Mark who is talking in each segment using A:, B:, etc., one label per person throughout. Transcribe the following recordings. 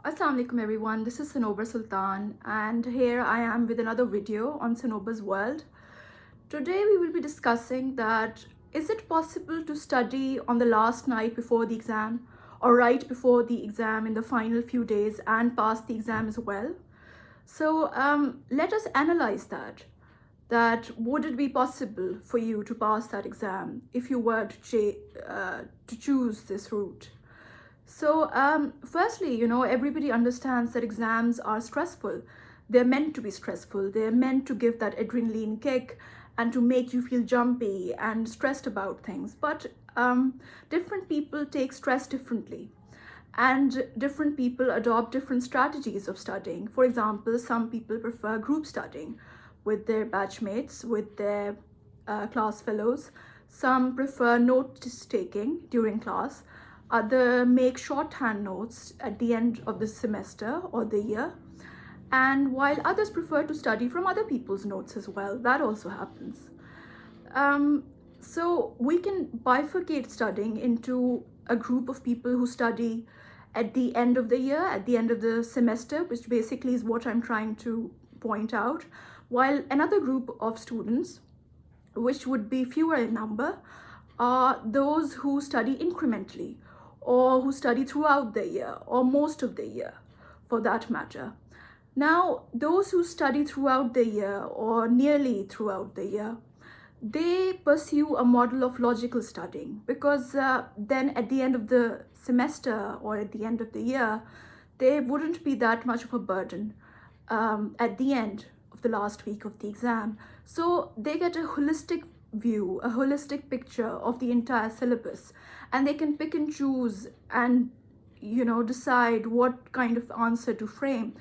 A: Assalamu alaikum everyone, this is Sanobar Sultan and here I am with another video on Sanobar's World. Today we will be discussing that is it possible to study on the last night before the exam or right before the exam in the final few days and pass the exam as well. So let us analyze that would it be possible for you to pass that exam if you were to choose this route. So, firstly, everybody understands that exams are stressful. They're meant to be stressful. They're meant to give that adrenaline kick and to make you feel jumpy and stressed about things. But different people take stress differently. And different people adopt different strategies of studying. For example, some people prefer group studying with their batchmates, with their class fellows. Some prefer note taking during class. Other make shorthand notes at the end of the semester or the year. And while others prefer to study from other people's notes as well, that also happens. So we can bifurcate studying into a group of people who study at the end of the year, at the end of the semester, which basically is what I'm trying to point out, while another group of students, which would be fewer in number, are those who study incrementally or who study throughout the year or most of the year for that matter. Now, those who study throughout the year or nearly throughout the year, they pursue a model of logical studying because then at the end of the semester or at the end of the year, there wouldn't be that much of a burden at the end of the last week of the exam. So they get a holistic view, a holistic picture of the entire syllabus, and they can pick and choose and decide what kind of answer to frame.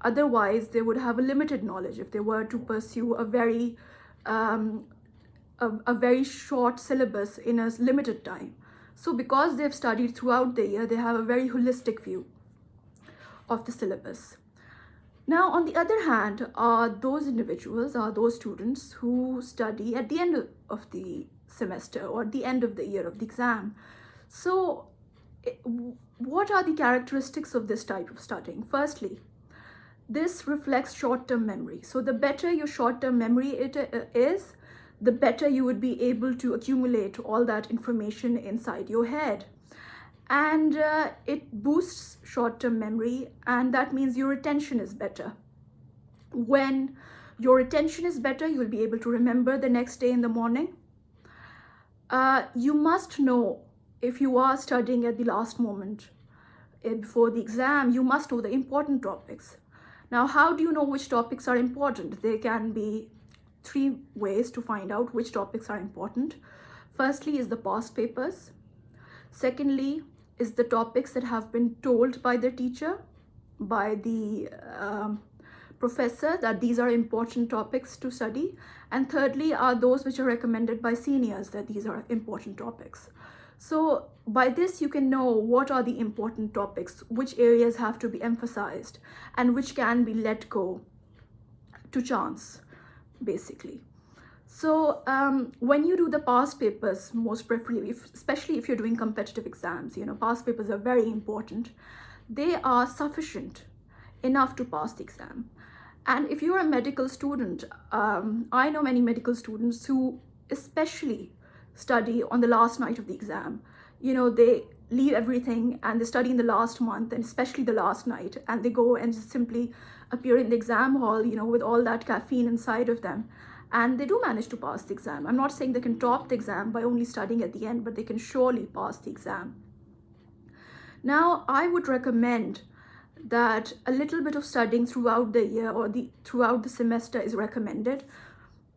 A: Otherwise, they would have a limited knowledge if they were to pursue a very short syllabus in a limited time. So because they've studied throughout the year, they have a very holistic view of the syllabus. Now, on the other hand, are those individuals, are those students who study at the end of the semester or at the end of the year of the exam. So what are the characteristics of this type of studying? Firstly, this reflects short-term memory. So the better your short-term memory is, the better you would be able to accumulate all that information inside your head. And it boosts short-term memory, and that means your retention is better. When your retention is better, you'll be able to remember the next day in the morning. You must know, if you are studying at the last moment before the exam, you must know the important topics. Now, how do you know which topics are important? There can be three ways to find out which topics are important. Firstly is the past papers. Secondly is the topics that have been told by the teacher, by the professor, that these are important topics to study. And thirdly are those which are recommended by seniors, that these are important topics. So by this you can know what are the important topics, which areas have to be emphasized and which can be let go to chance, basically. So when you do the past papers, most preferably, especially if you're doing competitive exams, past papers are very important. They are sufficient enough to pass the exam. And if you're a medical student, I know many medical students who especially study on the last night of the exam. They leave everything and they study in the last month, and especially the last night, and they go and just simply appear in the exam hall, with all that caffeine inside of them. And they do manage to pass the exam. I'm not saying they can top the exam by only studying at the end, but they can surely pass the exam. Now, I would recommend that a little bit of studying throughout the year or throughout the semester is recommended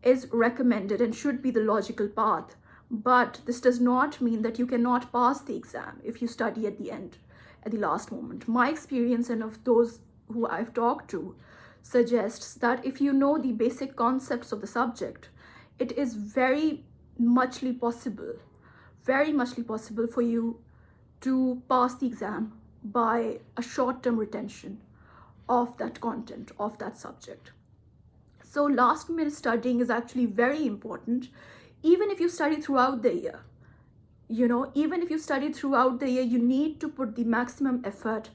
A: and should be the logical path. But this does not mean that you cannot pass the exam if you study at the end, at the last moment. My experience and of those who I've talked to suggests that if you know the basic concepts of the subject, it is very muchly possible for you to pass the exam by a short-term retention of that content, of that subject. So last minute studying is actually very important. Even if you study throughout the year, you need to put the maximum effort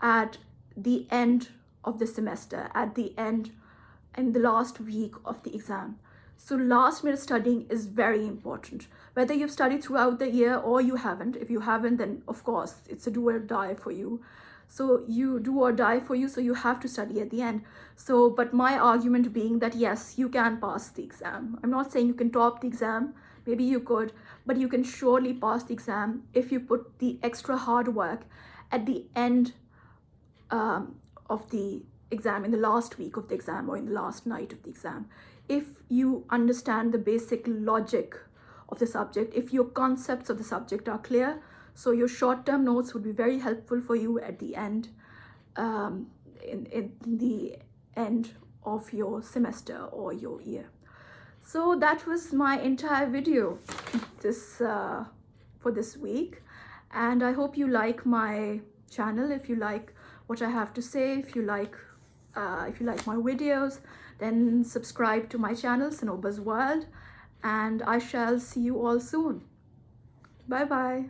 A: at the end of the semester, at the end in the last week of the exam. So last minute studying is very important. Whether you've studied throughout the year or you haven't, if you haven't, then of course it's a do or die for you. So you do or die for you, so you have to study at the end. So, but my argument being that yes, you can pass the exam. I'm not saying you can top the exam, maybe you could, but you can surely pass the exam if you put the extra hard work at the end of the exam, in the last week of the exam or in the last night of the exam. If you understand the basic logic of the subject, if your concepts of the subject are clear, so your short-term notes would be very helpful for you at the end, in the end of your semester or your year. So that was my entire video for this week, and I hope you like my channel. If you like what I have to say, if you like my videos, then subscribe to my channel, Sanoba's World, and I shall see you all soon. Bye bye.